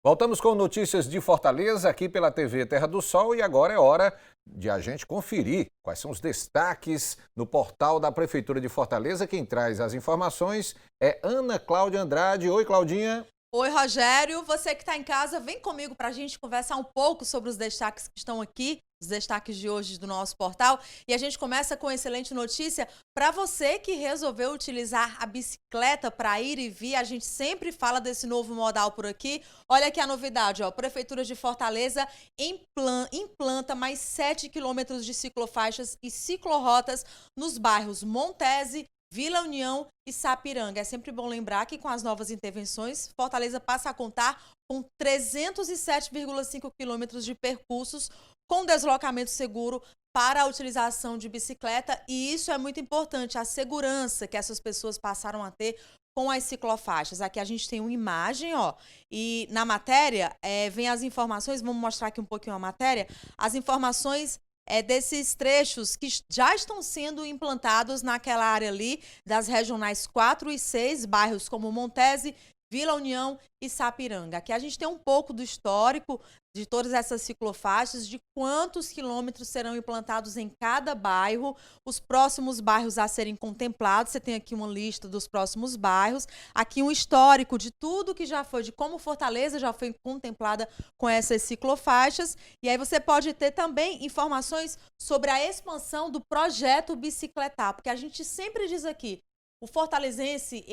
Voltamos com notícias de Fortaleza aqui pela TV Terra do Sol e agora é hora de a gente conferir quais são os destaques no portal da Prefeitura de Fortaleza. Quem traz as informações é Ana Cláudia Andrade. Oi, Claudinha. Oi, Rogério. Você que está em casa, vem comigo para a gente conversar um pouco sobre os destaques que estão aqui, os destaques de hoje do nosso portal. E a gente começa com excelente notícia para você que resolveu utilizar a bicicleta para ir e vir. A gente sempre fala desse novo modal por aqui. Olha aqui a novidade, ó. Prefeitura de Fortaleza implanta mais 7 quilômetros de ciclofaixas e ciclorotas nos bairros Montese, Vila União e Sapiranga. É sempre bom lembrar que com as novas intervenções, Fortaleza passa a contar com 307,5 quilômetros de percursos com deslocamento seguro para a utilização de bicicleta, e isso é muito importante, a segurança que essas pessoas passaram a ter com as ciclofaixas. Aqui a gente tem uma imagem, ó, e na matéria vem as informações, vamos mostrar aqui um pouquinho a matéria, as informações desses trechos que já estão sendo implantados naquela área ali das regionais 4 e 6, bairros como Montese, Vila União e Sapiranga. Aqui a gente tem um pouco do histórico de todas essas ciclofaixas, de quantos quilômetros serão implantados em cada bairro, os próximos bairros a serem contemplados. Você tem aqui uma lista dos próximos bairros, aqui um histórico de tudo que já foi, de como Fortaleza já foi contemplada com essas ciclofaixas. E aí você pode ter também informações sobre a expansão do projeto Bicicletar, porque a gente sempre diz aqui, o fortalezense,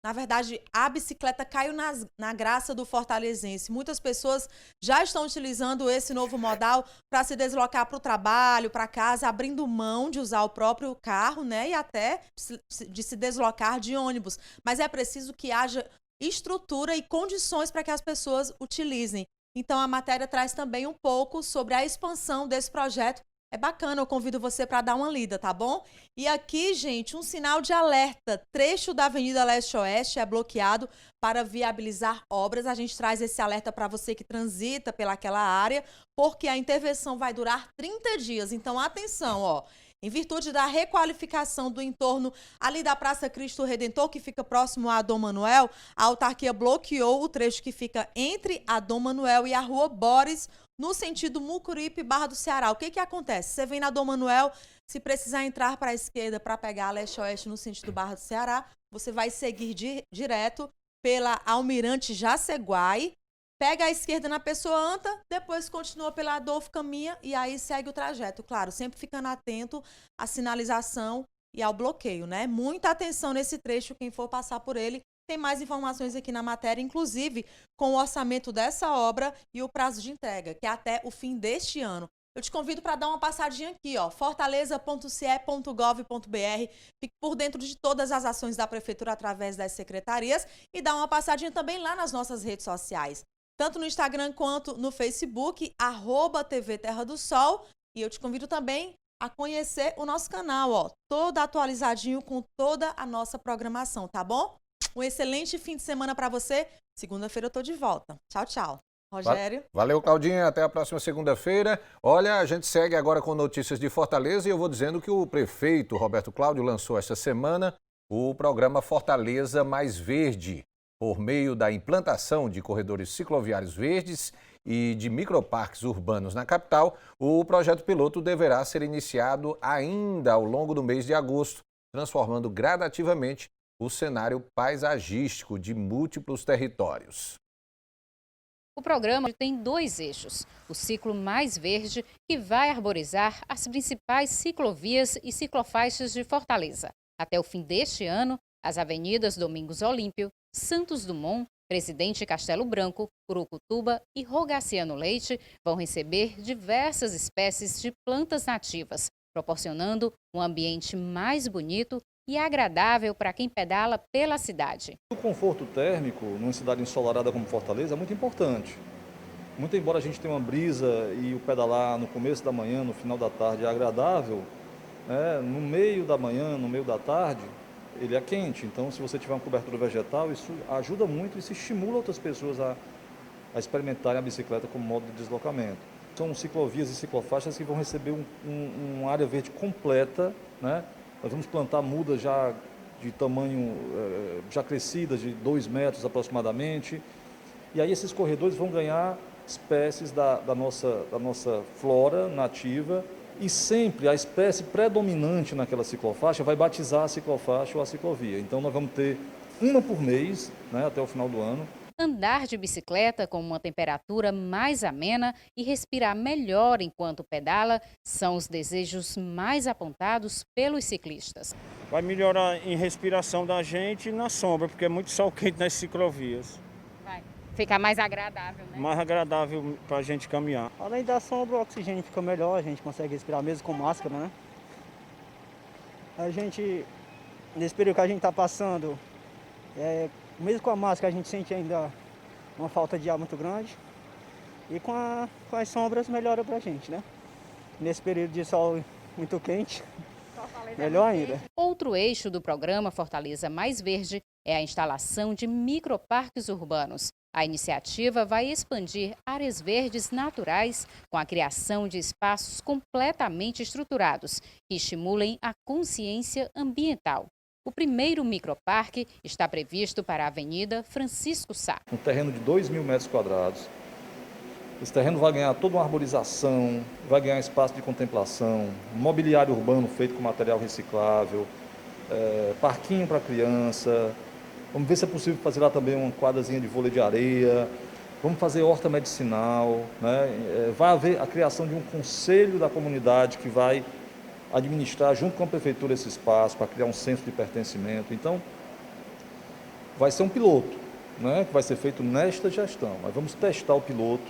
na verdade, a bicicleta caiu na graça do fortalezense. Muitas pessoas já estão utilizando esse novo modal para se deslocar para o trabalho, para casa, abrindo mão de usar o próprio carro, né? E até de se deslocar de ônibus. Mas é preciso que haja estrutura e condições para que as pessoas utilizem. Então, a matéria traz também um pouco sobre a expansão desse projeto. É bacana, eu convido você para dar uma lida, tá bom? E aqui, gente, um sinal de alerta. Trecho da Avenida Leste-Oeste é bloqueado para viabilizar obras. A gente traz esse alerta para você que transita pelaquela área, porque a intervenção vai durar 30 dias. Então, atenção, ó. Em virtude da requalificação do entorno ali da Praça Cristo Redentor, que fica próximo a Dom Manuel, a autarquia bloqueou o trecho que fica entre a Dom Manuel e a Rua Boris, no sentido Mucuripe, Barra do Ceará. O que acontece? Você vem na Dom Manuel, se precisar entrar para a esquerda para pegar a leste-oeste no sentido Barra do Ceará, você vai seguir direto pela Almirante Jaceguai, pega a esquerda na Pessoa Anta, depois continua pela Adolfo Caminha e aí segue o trajeto. Claro, sempre ficando atento à sinalização e ao bloqueio, né? Muita atenção nesse trecho, quem for passar por ele. Tem mais informações aqui na matéria, inclusive com o orçamento dessa obra e o prazo de entrega, que é até o fim deste ano. Eu te convido para dar uma passadinha aqui, ó, fortaleza.ce.gov.br, fique por dentro de todas as ações da Prefeitura através das secretarias e dá uma passadinha também lá nas nossas redes sociais, tanto no Instagram quanto no Facebook, @TV Terra do Sol. E eu te convido também a conhecer o nosso canal, ó, todo atualizadinho com toda a nossa programação, tá bom? Um excelente fim de semana para você. Segunda-feira eu tô de volta. Tchau, tchau. Rogério. Valeu, Claudinha. Até a próxima segunda-feira. Olha, a gente segue agora com notícias de Fortaleza e eu vou dizendo que o prefeito Roberto Cláudio lançou esta semana o programa Fortaleza Mais Verde, por meio da implantação de corredores cicloviários verdes e de microparques urbanos na capital. O projeto piloto deverá ser iniciado ainda ao longo do mês de agosto, transformando gradativamente o cenário paisagístico de múltiplos territórios. O programa tem 2 eixos. O Ciclo Mais Verde, que vai arborizar as principais ciclovias e ciclofaixas de Fortaleza. Até o fim deste ano, as avenidas Domingos Olímpio, Santos Dumont, Presidente Castelo Branco, Curucutuba e Rogaciano Leite vão receber diversas espécies de plantas nativas, proporcionando um ambiente mais bonito e agradável para quem pedala pela cidade. O conforto térmico numa cidade ensolarada como Fortaleza é muito importante. Muito embora a gente tenha uma brisa e o pedalar no começo da manhã, no final da tarde é agradável, no meio da manhã, no meio da tarde, ele é quente. Então, se você tiver uma cobertura vegetal, isso ajuda muito e se estimula outras pessoas a experimentarem a bicicleta como modo de deslocamento. São ciclovias e ciclofaixas que vão receber uma área verde completa, né? Nós vamos plantar mudas já de tamanho já crescidas, de 2 metros aproximadamente. E aí esses corredores vão ganhar espécies da nossa flora nativa e sempre a espécie predominante naquela ciclofaixa vai batizar a ciclofaixa ou a ciclovia. Então nós vamos ter uma por mês, né, até o final do ano. Andar de bicicleta com uma temperatura mais amena e respirar melhor enquanto pedala são os desejos mais apontados pelos ciclistas. Vai melhorar em respiração da gente na sombra, porque é muito sol quente nas ciclovias. Vai ficar mais agradável, né? Mais agradável para a gente caminhar. Além da sombra, o oxigênio fica melhor, a gente consegue respirar mesmo com máscara, né? A gente, nesse período que a gente está passando, mesmo com a máscara, a gente sente ainda uma falta de ar muito grande. E com as sombras melhora pra gente, né? Nesse período de sol muito quente, melhor ainda. Outro eixo do programa Fortaleza Mais Verde é a instalação de microparques urbanos. A iniciativa vai expandir áreas verdes naturais com a criação de espaços completamente estruturados que estimulem a consciência ambiental. O primeiro microparque está previsto para a Avenida Francisco Sá. Um terreno de 2.000 metros quadrados. Esse terreno vai ganhar toda uma arborização, vai ganhar espaço de contemplação, mobiliário urbano feito com material reciclável, parquinho para criança. Vamos ver se é possível fazer lá também uma quadrazinha de vôlei de areia. Vamos fazer horta medicinal, né? Vai haver a criação de um conselho da comunidade que vai administrar junto com a prefeitura esse espaço para criar um senso de pertencimento. Então, vai ser um piloto, né, que vai ser feito nesta gestão. Nós vamos testar o piloto,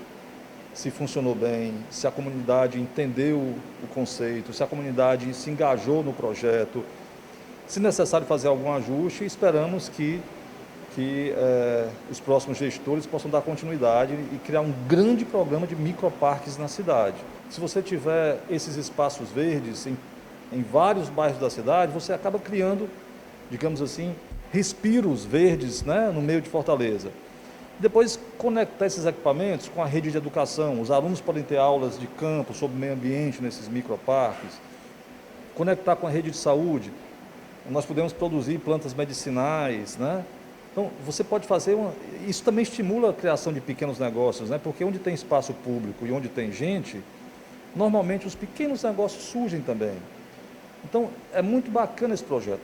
se funcionou bem, se a comunidade entendeu o conceito, se a comunidade se engajou no projeto, se necessário fazer algum ajuste, esperamos que os próximos gestores possam dar continuidade e criar um grande programa de microparques na cidade. Se você tiver esses espaços verdes em vários bairros da cidade, você acaba criando, digamos assim, respiros verdes, né, no meio de Fortaleza. Depois, conectar esses equipamentos com a rede de educação. Os alunos podem ter aulas de campo sobre o meio ambiente nesses microparques. Conectar com a rede de saúde. Nós podemos produzir plantas medicinais, né? Então, você pode fazer isso também estimula a criação de pequenos negócios, né? Porque onde tem espaço público e onde tem gente, normalmente os pequenos negócios surgem também. Então, é muito bacana esse projeto.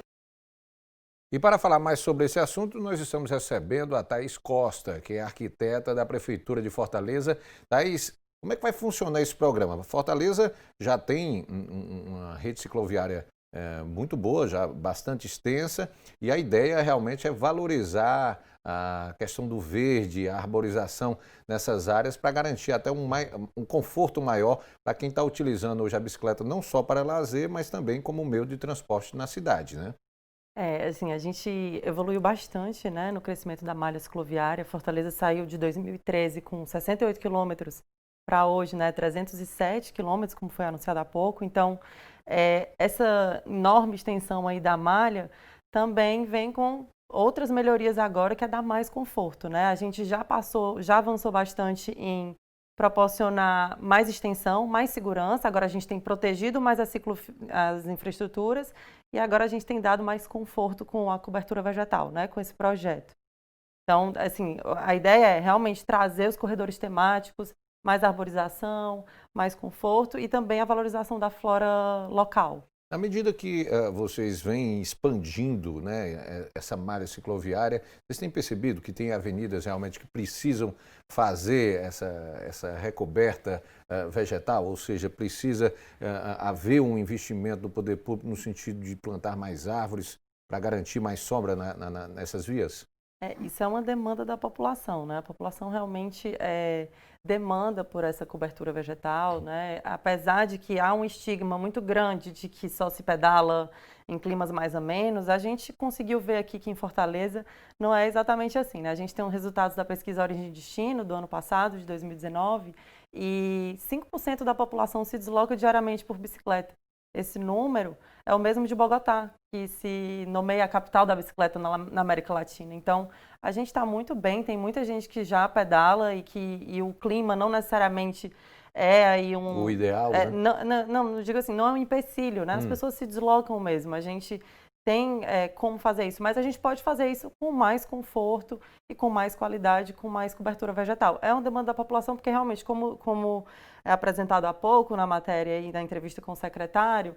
E para falar mais sobre esse assunto, nós estamos recebendo a Thaís Costa, que é arquiteta da Prefeitura de Fortaleza. Thaís, como é que vai funcionar esse programa? Fortaleza já tem uma rede cicloviária muito boa, já bastante extensa, e a ideia realmente é valorizar a questão do verde, a arborização nessas áreas para garantir até um conforto maior para quem está utilizando hoje a bicicleta não só para lazer, mas também como meio de transporte na cidade, né? Assim, a gente evoluiu bastante, né, no crescimento da malha cicloviária. Fortaleza saiu de 2013 com 68 quilômetros para hoje, né, 307 quilômetros, como foi anunciado há pouco. Então, essa enorme extensão aí da malha também vem com outras melhorias agora, que é dar mais conforto, né? A gente já avançou bastante em proporcionar mais extensão, mais segurança. Agora a gente tem protegido mais as infraestruturas e agora a gente tem dado mais conforto com a cobertura vegetal, né, com esse projeto. Então, assim, a ideia é realmente trazer os corredores temáticos, mais arborização, mais conforto e também a valorização da flora local. À medida que vocês vêm expandindo, né, essa malha cicloviária, vocês têm percebido que tem avenidas realmente que precisam fazer essa recoberta vegetal, ou seja, precisa haver um investimento do poder público no sentido de plantar mais árvores para garantir mais sombra nessas vias? Isso é uma demanda da população, né? A população realmente demanda por essa cobertura vegetal, né? Apesar de que há um estigma muito grande de que só se pedala em climas mais amenos, a gente conseguiu ver aqui que em Fortaleza não é exatamente assim, né? A gente tem os resultados da pesquisa Origem e Destino do ano passado, de 2019, e 5% da população se desloca diariamente por bicicleta. Esse número é o mesmo de Bogotá, que se nomeia a capital da bicicleta na América Latina. Então, a gente está muito bem, tem muita gente que já pedala e o clima não necessariamente é aí o ideal, né? Não digo assim, não é um empecilho, né? As pessoas se deslocam mesmo. A gente tem como fazer isso, mas a gente pode fazer isso com mais conforto e com mais qualidade, com mais cobertura vegetal. É uma demanda da população, porque realmente, como é apresentado há pouco na matéria e na entrevista com o secretário,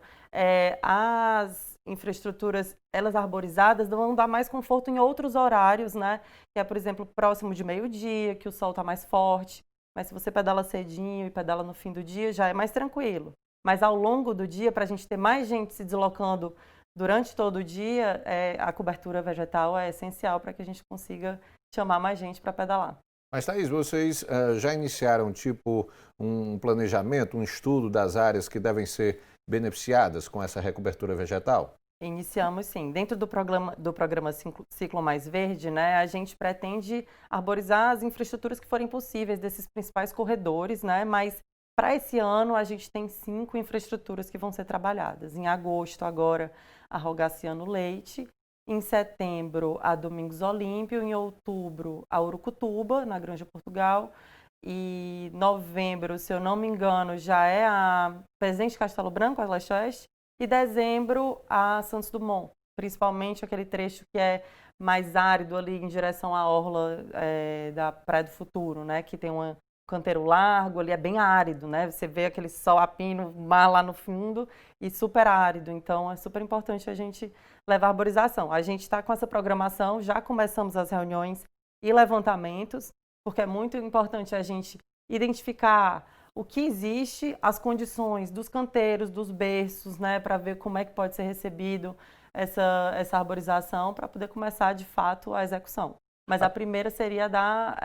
as infraestruturas, elas arborizadas, vão dar mais conforto em outros horários, né? Que é, por exemplo, próximo de meio-dia, que o sol está mais forte, mas se você pedala cedinho e pedala no fim do dia, já é mais tranquilo. Mas ao longo do dia, para a gente ter mais gente se deslocando durante todo o dia, a cobertura vegetal é essencial para que a gente consiga chamar mais gente para pedalar. Mas, Thaís, vocês já iniciaram, um planejamento, um estudo das áreas que devem ser beneficiadas com essa recobertura vegetal? Iniciamos, sim. Dentro do programa Ciclo Mais Verde, né, a gente pretende arborizar as infraestruturas que forem possíveis desses principais corredores, né, mas para esse ano a gente tem 5 infraestruturas que vão ser trabalhadas. Em agosto, agora, a Rogaciano Leite. Em setembro, a Domingos Olímpio. Em outubro, a Urucutuba, na Granja Portugal. E novembro, se eu não me engano, já é a Presidente Castelo Branco, a Leste-Oeste. E dezembro, a Santos Dumont, principalmente aquele trecho que é mais árido ali em direção à orla da Praia do Futuro, né? Que tem um canteiro largo, ali é bem árido, né? Você vê aquele sol a pino, mar lá no fundo e super árido. Então, é super importante a gente levar a arborização. A gente está com essa programação, já começamos as reuniões e levantamentos, porque é muito importante a gente identificar o que existe, as condições dos canteiros, dos berços, né, para ver como é que pode ser recebido essa arborização para poder começar, de fato, a execução. Mas a primeira seria da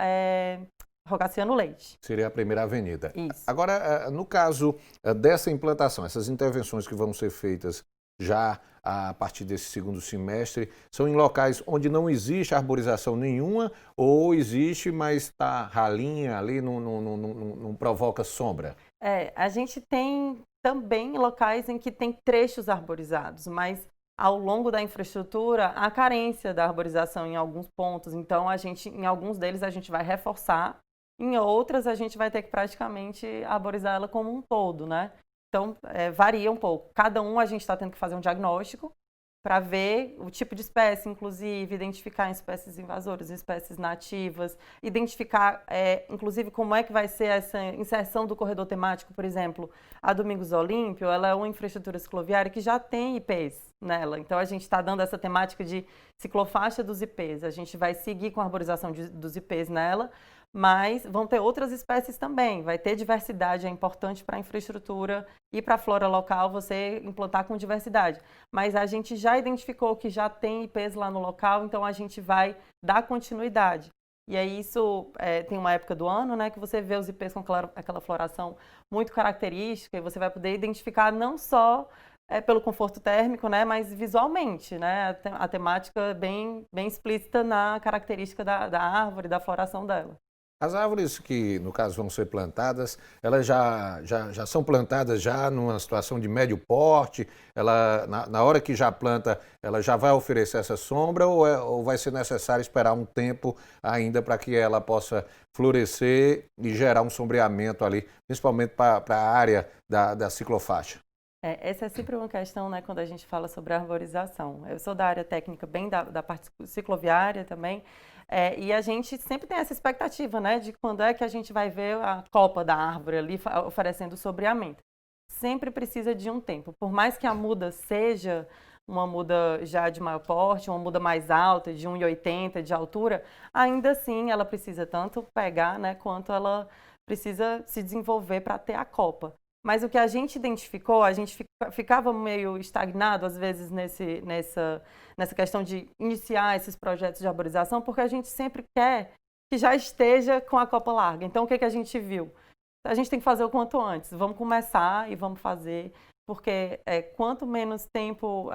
Rogaciano Leite. Seria a primeira avenida. Isso. Agora, no caso dessa implantação, essas intervenções que vão ser feitas já a partir desse segundo semestre, são em locais onde não existe arborização nenhuma ou existe, mas está ralinha ali, não provoca sombra? A gente tem também locais em que tem trechos arborizados, mas ao longo da infraestrutura, há carência da arborização em alguns pontos. Então, em alguns deles, a gente vai reforçar, em outras, a gente vai ter que praticamente arborizar ela como um todo, né? Então, varia um pouco. Cada um a gente está tendo que fazer um diagnóstico para ver o tipo de espécie, inclusive, identificar espécies invasoras, espécies nativas, identificar, inclusive, como é que vai ser essa inserção do corredor temático. Por exemplo, a Domingos Olímpio, ela é uma infraestrutura cicloviária que já tem IPs nela. Então, a gente está dando essa temática de ciclofaixa dos IPs. A gente vai seguir com a arborização dos IPs nela, mas vão ter outras espécies também. Vai ter diversidade, é importante para a infraestrutura e para a flora local você implantar com diversidade. Mas a gente já identificou que já tem IPs lá no local, então a gente vai dar continuidade. E aí isso tem uma época do ano, né, que você vê os IPs com aquela floração muito característica e você vai poder identificar não só pelo conforto térmico, né, mas visualmente, né, a temática bem explícita na característica da árvore, da floração dela. As árvores que, no caso, vão ser plantadas, elas já são plantadas já numa situação de médio porte? Ela, na hora que já planta, ela já vai oferecer essa sombra ou vai ser necessário esperar um tempo ainda para que ela possa florescer e gerar um sombreamento ali, principalmente para a área da ciclofaixa? Essa é sempre uma questão, né, quando a gente fala sobre arborização. Eu sou da área técnica, bem da parte cicloviária também, e a gente sempre tem essa expectativa, né, de quando é que a gente vai ver a copa da árvore ali oferecendo sombreamento. Sempre precisa de um tempo. Por mais que a muda seja uma muda já de maior porte, uma muda mais alta, de 1,80 de altura, ainda assim ela precisa tanto pegar, né, quanto ela precisa se desenvolver para ter a copa. Mas o que a gente identificou, a gente ficava meio estagnado, às vezes, nessa questão de iniciar esses projetos de arborização, porque a gente sempre quer que já esteja com a copa larga. Então, o que a gente viu? A gente tem que fazer o quanto antes. Vamos começar e vamos fazer, porque quanto menos tempo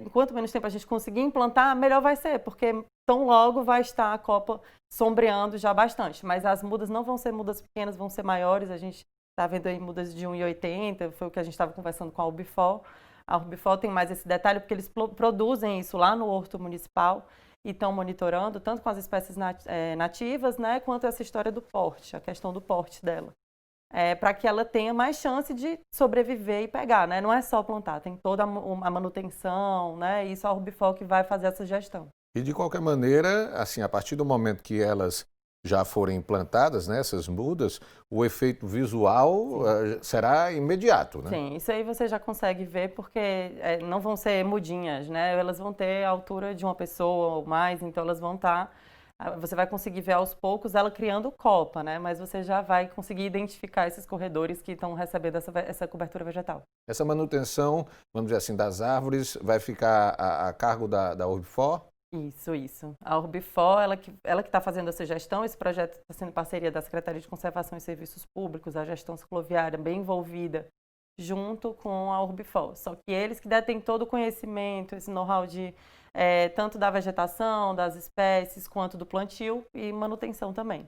enquanto menos tempo a gente conseguir implantar, melhor vai ser, porque tão logo vai estar a copa sombreando já bastante. Mas as mudas não vão ser mudas pequenas, vão ser maiores. A gente está vendo aí mudas de 1,80, foi o que a gente estava conversando com a Urbifol. A Urbifol tem mais esse detalhe porque eles produzem isso lá no Horto Municipal e estão monitorando tanto com as espécies nativas, né, quanto essa história do porte, a questão do porte dela. para que ela tenha mais chance de sobreviver e pegar, né? Não é só plantar, tem toda a manutenção, né? E isso é a Urbifor que vai fazer essa gestão. E de qualquer maneira, assim, a partir do momento que elas já forem implantadas, né, essas mudas, o efeito visual será imediato, né? Sim, isso aí você já consegue ver porque não vão ser mudinhas, né? Elas vão ter a altura de uma pessoa ou mais, então elas vão estar... Você vai conseguir ver aos poucos ela criando copa, né? Mas você já vai conseguir identificar esses corredores que estão recebendo essa cobertura vegetal. Essa manutenção, vamos dizer assim, das árvores vai ficar a cargo da Urbifor? Isso. A Urbifor, ela que está fazendo essa gestão, esse projeto está sendo em parceria da Secretaria de Conservação e Serviços Públicos, a gestão cicloviária bem envolvida, junto com a Urbifor. Só que eles que detêm todo o conhecimento, esse know-how de tanto da vegetação, das espécies, quanto do plantio e manutenção também.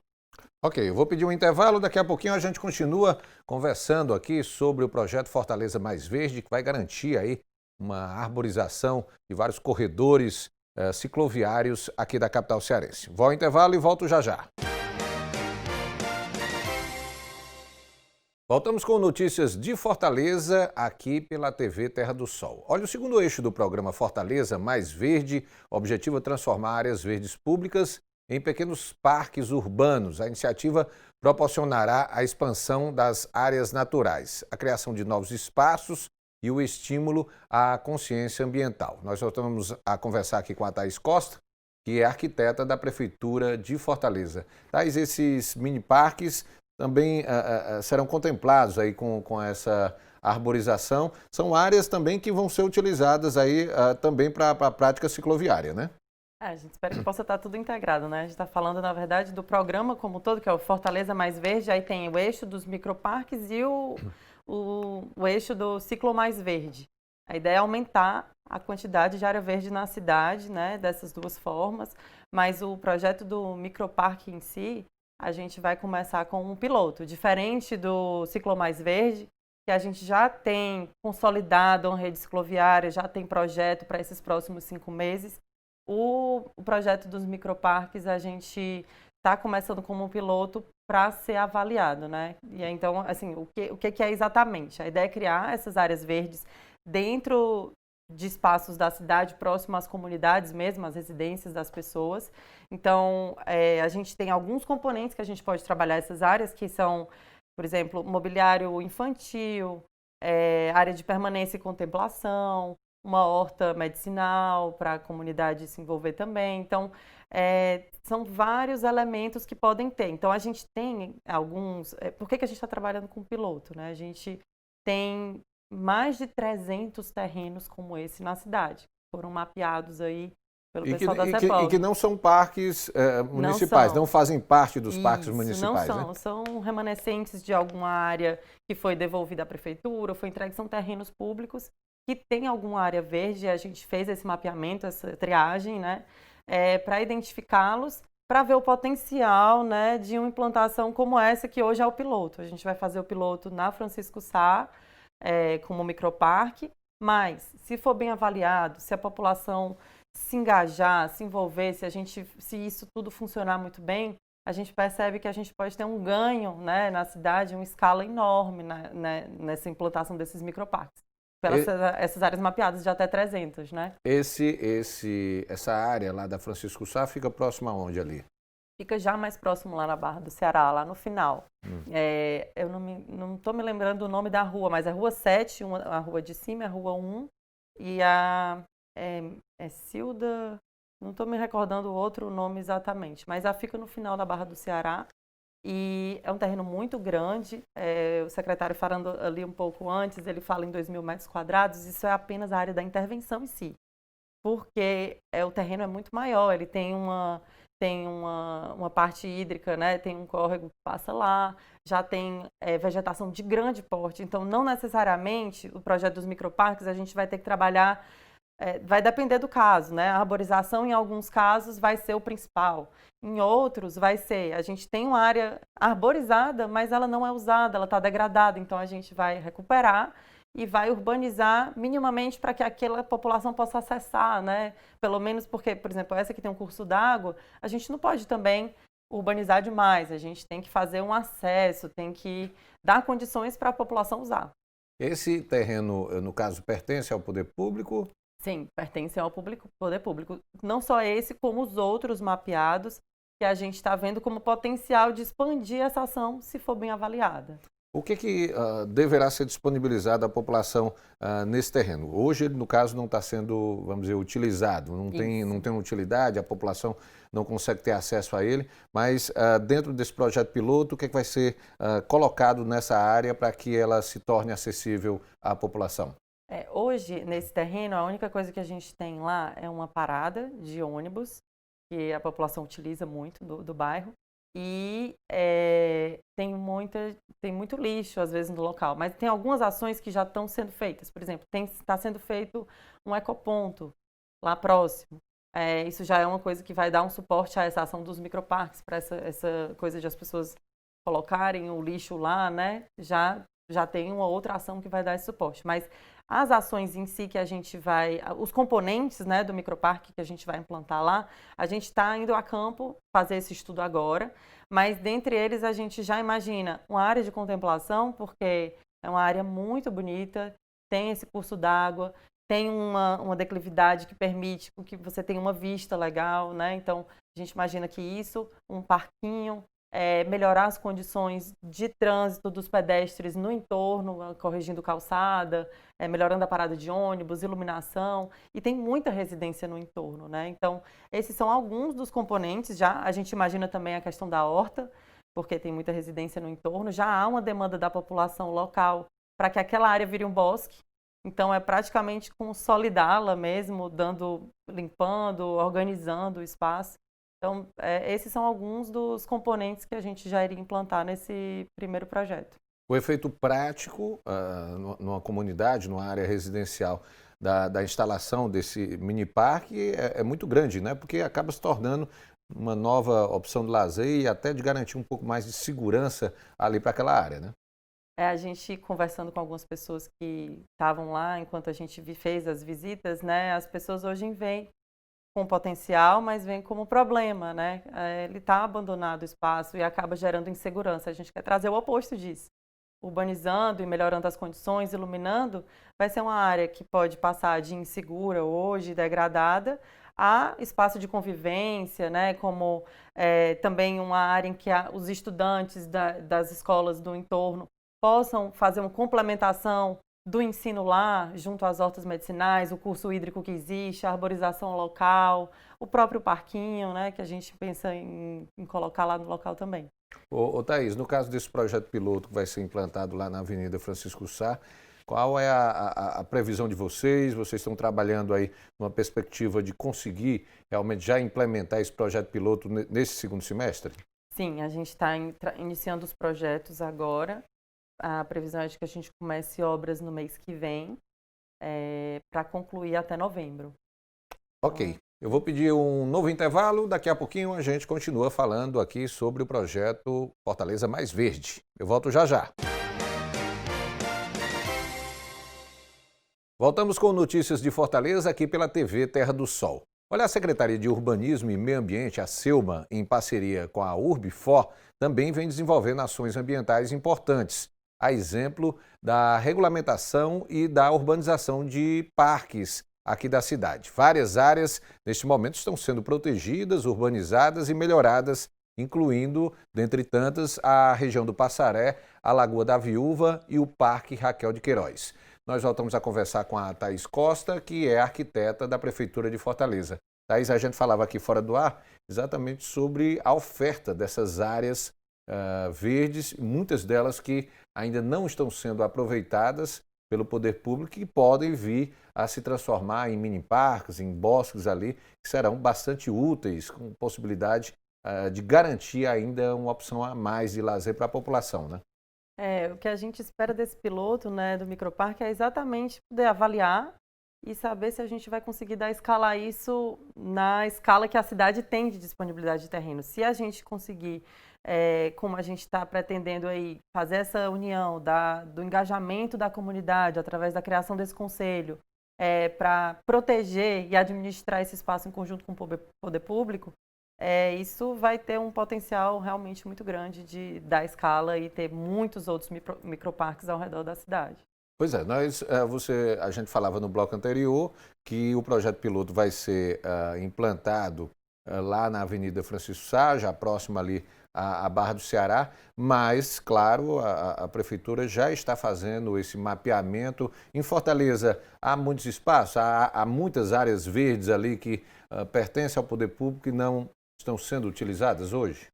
Ok, eu vou pedir um intervalo, daqui a pouquinho a gente continua conversando aqui sobre o projeto Fortaleza Mais Verde, que vai garantir aí uma arborização de vários corredores cicloviários aqui da capital cearense. Vou ao intervalo e volto já já. Voltamos com notícias de Fortaleza, aqui pela TV Terra do Sol. Olha, o segundo eixo do programa Fortaleza Mais Verde, o objetivo é transformar áreas verdes públicas em pequenos parques urbanos. A iniciativa proporcionará a expansão das áreas naturais, a criação de novos espaços e o estímulo à consciência ambiental. Nós voltamos a conversar aqui com a Thaís Costa, que é arquiteta da Prefeitura de Fortaleza. Thaís, esses mini parques também serão contemplados aí com essa arborização. São áreas também que vão ser utilizadas aí também para a prática cicloviária, né? A gente espera que possa estar tudo integrado, né? A gente está falando, na verdade, do programa como um todo, que é o Fortaleza Mais Verde, aí tem o eixo dos microparques e o eixo do ciclo mais verde. A ideia é aumentar a quantidade de área verde na cidade, né? Dessas duas formas, mas o projeto do microparque em si, a gente vai começar com um piloto, diferente do Ciclo Mais Verde, que a gente já tem consolidado uma rede cicloviária, já tem projeto para esses próximos 5 meses. O projeto dos microparques, a gente está começando como um piloto para ser avaliado, né? E então, assim, o que é exatamente? A ideia é criar essas áreas verdes dentro de espaços da cidade, próximo às comunidades mesmo, às residências das pessoas. Então, a gente tem alguns componentes que a gente pode trabalhar essas áreas, que são, por exemplo, mobiliário infantil, área de permanência e contemplação, uma horta medicinal para a comunidade se envolver também. Então, são vários elementos que podem ter. Então, a gente tem alguns... por que a gente está trabalhando com piloto, né? A gente tem mais de 300 terrenos como esse na cidade. Foram mapeados aí pelo pessoal da CEPOL. E que não são parques municipais, não fazem parte dos parques municipais, não são. Né? São remanescentes de alguma área que foi devolvida à prefeitura, foi entregue, são terrenos públicos que tem alguma área verde. A gente fez esse mapeamento, essa triagem, né, para identificá-los, para ver o potencial, né, de uma implantação como essa que hoje é o piloto. A gente vai fazer o piloto na Francisco Sá, como microparque, mas se for bem avaliado, se a população se engajar, se envolver, se isso tudo funcionar muito bem, a gente percebe que a gente pode ter um ganho, né, na cidade, uma escala enorme, né, nessa implantação desses microparques. Essas áreas mapeadas de até 300, né? Essa área lá da Francisco Sá fica próxima aonde ali? Fica já mais próximo lá na Barra do Ceará, lá no final. Eu não estou me lembrando o nome da rua, mas é Rua 7, a rua de cima é a Rua 1, e Cilda, não estou me recordando o outro nome exatamente, mas ela fica no final da Barra do Ceará, e é um terreno muito grande. O secretário falando ali um pouco antes, ele fala em 2.000 metros quadrados, isso é apenas a área da intervenção em si, porque o terreno é muito maior, ele tem uma parte hídrica, né? Tem um córrego que passa lá, já tem vegetação de grande porte, então não necessariamente o projeto dos microparques a gente vai ter que trabalhar, vai depender do caso, né? A arborização em alguns casos vai ser o principal, em outros vai ser, a gente tem uma área arborizada, mas ela não é usada, ela está degradada, então a gente vai recuperar e vai urbanizar minimamente para que aquela população possa acessar, né? Pelo menos porque, por exemplo, essa que tem um curso d'água, a gente não pode também urbanizar demais, a gente tem que fazer um acesso, tem que dar condições para a população usar. Esse terreno, no caso, pertence ao poder público? Sim, pertence ao poder público. Não só esse, como os outros mapeados que a gente está vendo como potencial de expandir essa ação se for bem avaliada. O que deverá ser disponibilizado à população nesse terreno? Hoje, ele, no caso, não está sendo, vamos dizer, utilizado, não tem utilidade, a população não consegue ter acesso a ele, mas dentro desse projeto piloto, o que vai ser colocado nessa área para que ela se torne acessível à população? Hoje, nesse terreno, a única coisa que a gente tem lá é uma parada de ônibus, que a população utiliza muito do bairro, e tem muito lixo, às vezes, no local. Mas tem algumas ações que já estão sendo feitas. Por exemplo, está sendo feito um ecoponto lá próximo. Isso já é uma coisa que vai dar um suporte a essa ação dos microparques, para essa coisa de as pessoas colocarem o lixo lá, né? Já tem uma outra ação que vai dar esse suporte. Mas as ações em si que a gente vai, os componentes, né, do microparque que a gente vai implantar lá, a gente está indo a campo fazer esse estudo agora, mas dentre eles a gente já imagina uma área de contemplação, porque é uma área muito bonita, tem esse curso d'água, tem uma declividade que permite que você tenha uma vista legal, né? Então a gente imagina que isso, um parquinho, melhorar as condições de trânsito dos pedestres no entorno, corrigindo calçada, melhorando a parada de ônibus, iluminação, e tem muita residência no entorno, né? Então, esses são alguns dos componentes. Já a gente imagina também a questão da horta, porque tem muita residência no entorno, já há uma demanda da população local para que aquela área vire um bosque. Então, é praticamente consolidá-la mesmo, limpando, organizando o espaço. Então, esses são alguns dos componentes que a gente já iria implantar nesse primeiro projeto. O efeito prático numa comunidade, numa área residencial, da instalação desse mini parque é muito grande, né? Porque acaba se tornando uma nova opção de lazer e até de garantir um pouco mais de segurança ali para aquela área, né? A gente conversando com algumas pessoas que estavam lá enquanto a gente fez as visitas, né? As pessoas hoje veem com potencial, mas vem como problema, né? Ele está abandonado o espaço e acaba gerando insegurança. A gente quer trazer o oposto disso. Urbanizando e melhorando as condições, iluminando, vai ser uma área que pode passar de insegura hoje, degradada, a espaço de convivência, né? Como também uma área em que os estudantes das escolas do entorno possam fazer uma complementação do ensino lá, junto às hortas medicinais, o curso hídrico que existe, a arborização local, o próprio parquinho, né, que a gente pensa em colocar lá no local também. Ô Thaís, no caso desse projeto piloto que vai ser implantado lá na Avenida Francisco Sá, qual é a previsão de vocês? Vocês estão trabalhando aí numa perspectiva de conseguir realmente já implementar esse projeto piloto nesse segundo semestre? Sim, a gente está iniciando os projetos agora. A previsão é de que a gente comece obras no mês que vem, para concluir até novembro. Ok. Eu vou pedir um novo intervalo. Daqui a pouquinho a gente continua falando aqui sobre o projeto Fortaleza Mais Verde. Eu volto já já. Voltamos com notícias de Fortaleza aqui pela TV Terra do Sol. Olha, a Secretaria de Urbanismo e Meio Ambiente, a SEUMA, em parceria com a Urbifor, também vem desenvolvendo ações ambientais importantes, a exemplo da regulamentação e da urbanização de parques aqui da cidade. Várias áreas, neste momento, estão sendo protegidas, urbanizadas e melhoradas, incluindo, dentre tantas, a região do Passaré, a Lagoa da Viúva e o Parque Raquel de Queiroz. Nós voltamos a conversar com a Thaís Costa, que é arquiteta da Prefeitura de Fortaleza. Thaís, a gente falava aqui fora do ar exatamente sobre a oferta dessas áreas verdes, muitas delas que ainda não estão sendo aproveitadas pelo poder público e podem vir a se transformar em mini parques, em bosques ali, que serão bastante úteis, com possibilidade de garantir ainda uma opção a mais de lazer para a população, né? O que a gente espera desse piloto, né, do microparque é exatamente poder avaliar e saber se a gente vai conseguir escalar isso na escala que a cidade tem de disponibilidade de terreno. Se a gente conseguir, como a gente está pretendendo aí, fazer essa união do engajamento da comunidade através da criação desse conselho, para proteger e administrar esse espaço em conjunto com o poder público, isso vai ter um potencial realmente muito grande de dar escala e ter muitos outros microparques ao redor da cidade. Pois é, a gente falava no bloco anterior que o projeto piloto vai ser implantado lá na Avenida Francisco Sá, já próximo ali à Barra do Ceará, mas, claro, a Prefeitura já está fazendo esse mapeamento. Em Fortaleza há muitos espaços, há muitas áreas verdes ali que pertencem ao poder público e não estão sendo utilizadas hoje?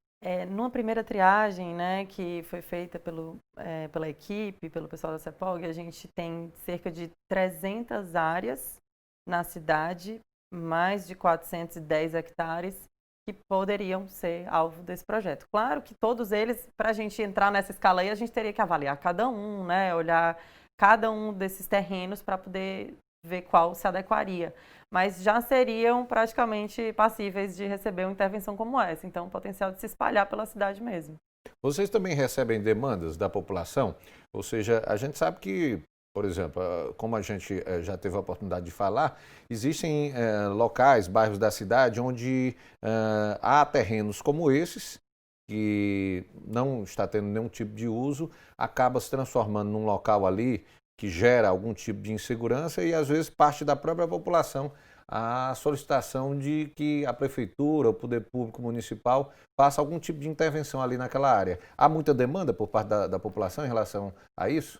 Numa primeira triagem, né, que foi feita pela equipe, pelo pessoal da CEPOG, a gente tem cerca de 300 áreas na cidade, mais de 410 hectares, que poderiam ser alvo desse projeto. Claro que todos eles, para a gente entrar nessa escala aí, a gente teria que avaliar cada um, né, olhar cada um desses terrenos para poder ver qual se adequaria. Mas já seriam praticamente passíveis de receber uma intervenção como essa. Então, o potencial de se espalhar pela cidade mesmo. Vocês também recebem demandas da população? Ou seja, a gente sabe que, por exemplo, como a gente já teve a oportunidade de falar, existem locais, bairros da cidade onde há terrenos como esses, que não está tendo nenhum tipo de uso, acaba se transformando num local ali que gera algum tipo de insegurança e, às vezes, parte da própria população a solicitação de que a Prefeitura, o Poder Público Municipal, faça algum tipo de intervenção ali naquela área. Há muita demanda por parte da população em relação a isso?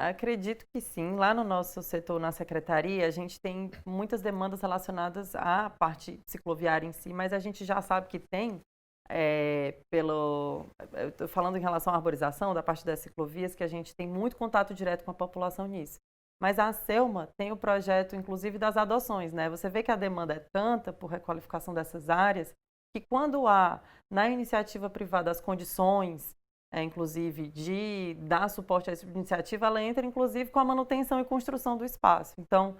Acredito que sim. Lá no nosso setor, na secretaria, a gente tem muitas demandas relacionadas à parte cicloviária em si, mas a gente já sabe que tem, eu estou falando em relação à arborização, da parte das ciclovias, que a gente tem muito contato direto com a população nisso. Mas a Selma tem o projeto, inclusive, das adoções, né? Você vê que a demanda é tanta por requalificação dessas áreas, que quando há, na iniciativa privada, as condições, inclusive, de dar suporte a essa iniciativa, ela entra, inclusive, com a manutenção e construção do espaço. Então,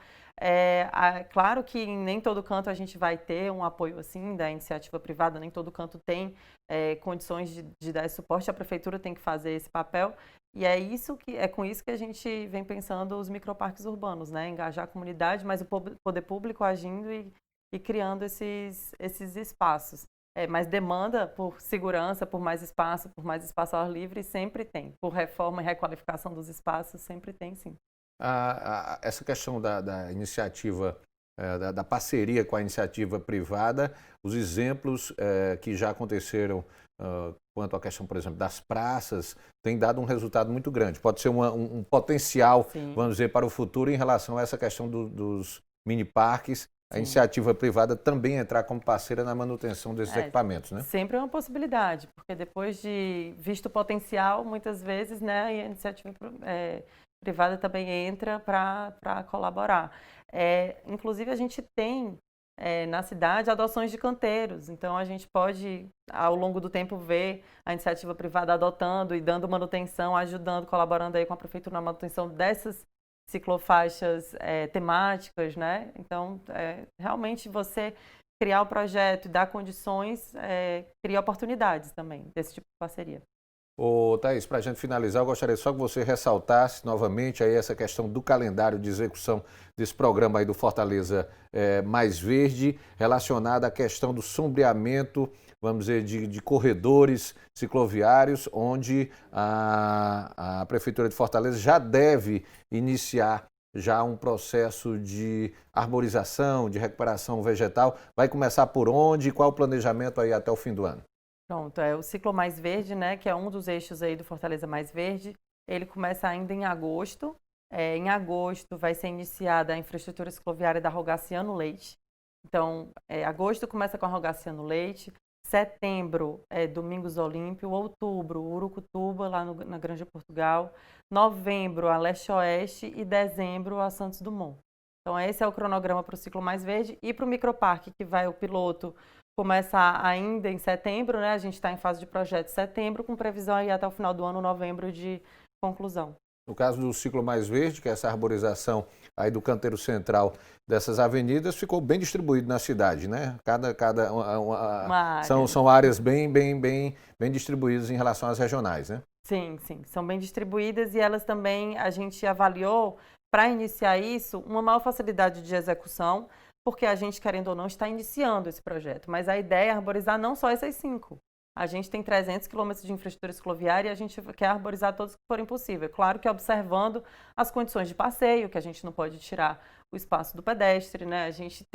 claro que em nem todo canto a gente vai ter um apoio assim da iniciativa privada, nem todo canto tem condições de dar esse suporte, a prefeitura tem que fazer esse papel. E é com isso que a gente vem pensando os microparques urbanos, né? Engajar a comunidade, mas o poder público agindo e criando esses espaços. Mas demanda por segurança, por mais espaço ao ar livre, sempre tem. Por reforma e requalificação dos espaços, sempre tem, sim. Essa questão da iniciativa, da parceria com a iniciativa privada, os exemplos que já aconteceram quanto à questão, por exemplo, das praças, tem dado um resultado muito grande. Pode ser um potencial, sim, vamos dizer, para o futuro em relação a essa questão dos mini-parques. A iniciativa privada também entrar como parceira na manutenção desses equipamentos, né? Sempre é uma possibilidade, porque depois de visto o potencial, muitas vezes, né, a iniciativa privada também entra para colaborar. Inclusive, a gente tem na cidade adoções de canteiros, então a gente pode, ao longo do tempo, ver a iniciativa privada adotando e dando manutenção, ajudando, colaborando aí com a prefeitura na manutenção dessas ciclofaixas temáticas, né? Então, realmente você criar o projeto e dar condições, cria oportunidades também desse tipo de parceria. Ô, Thaís, para a gente finalizar, eu gostaria só que você ressaltasse novamente aí essa questão do calendário de execução desse programa aí do Fortaleza Mais Verde, relacionada à questão do sombreamento, vamos dizer, de corredores cicloviários, onde a Prefeitura de Fortaleza já deve iniciar já um processo de arborização, de recuperação vegetal. Vai começar por onde e qual o planejamento aí até o fim do ano? Pronto, o Ciclo Mais Verde, né, que é um dos eixos aí do Fortaleza Mais Verde, ele começa ainda em agosto. Em agosto vai ser iniciada a infraestrutura cicloviária da Rogaciano Leite. Então, agosto começa com a Rogaciano Leite, setembro é Domingos Olímpio, outubro Urucutuba, lá na Granja Portugal, novembro a Leste-Oeste e dezembro a Santos Dumont. Então, esse é o cronograma para o Ciclo Mais Verde e para o microparque, que vai o piloto começar ainda em setembro, né? A gente está em fase de projeto em setembro, com previsão aí até o final do ano, novembro, de conclusão. No caso do Ciclo Mais Verde, que é essa arborização aí do canteiro central dessas avenidas, ficou bem distribuído na cidade, né? São áreas bem distribuídas em relação às regionais, né? Sim, são bem distribuídas e elas também, a gente avaliou, para iniciar isso, uma maior facilidade de execução, porque a gente, querendo ou não, está iniciando esse projeto. Mas a ideia é arborizar não só essas 5. A gente tem 300 quilômetros de infraestrutura cicloviária e a gente quer arborizar todos que forem possível. Claro que observando as condições de passeio, que a gente não pode tirar o espaço do pedestre, né? A gente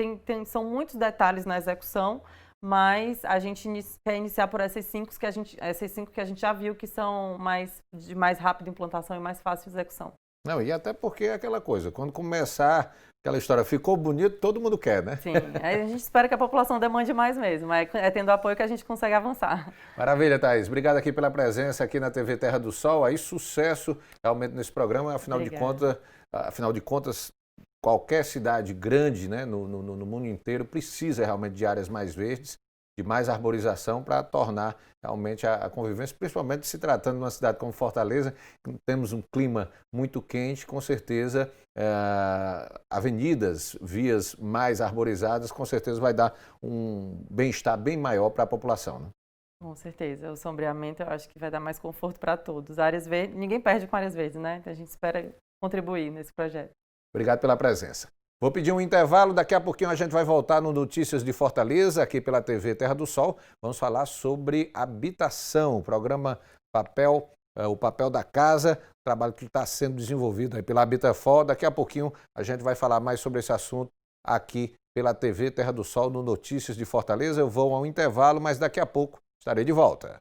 são muitos detalhes na execução, mas a gente quer iniciar por essas 5 que a gente já viu que são de mais rápida implantação e mais fácil execução. Não, e até porque é aquela coisa, quando começar aquela história, ficou bonito, todo mundo quer, né? Sim, aí a gente espera que a população demande mais mesmo, é tendo apoio que a gente consegue avançar. Maravilha, Thaís. Obrigado aqui pela presença aqui na TV Terra do Sol. Aí sucesso realmente nesse programa, afinal de contas, qualquer cidade grande, né, no mundo inteiro precisa realmente de áreas mais verdes, de mais arborização para tornar realmente a convivência, principalmente se tratando de uma cidade como Fortaleza, que temos um clima muito quente, com certeza avenidas, vias mais arborizadas, com certeza vai dar um bem-estar bem maior para a população, né? Com certeza, o sombreamento eu acho que vai dar mais conforto para todos. Áreas verdes, ninguém perde com áreas verdes, né? Então a gente espera contribuir nesse projeto. Obrigado pela presença. Vou pedir um intervalo, daqui a pouquinho a gente vai voltar no Notícias de Fortaleza, aqui pela TV Terra do Sol. Vamos falar sobre habitação, o programa o papel da casa, trabalho que está sendo desenvolvido aí pela Habitafor. Daqui a pouquinho a gente vai falar mais sobre esse assunto aqui pela TV Terra do Sol no Notícias de Fortaleza. Eu vou ao intervalo, mas daqui a pouco estarei de volta.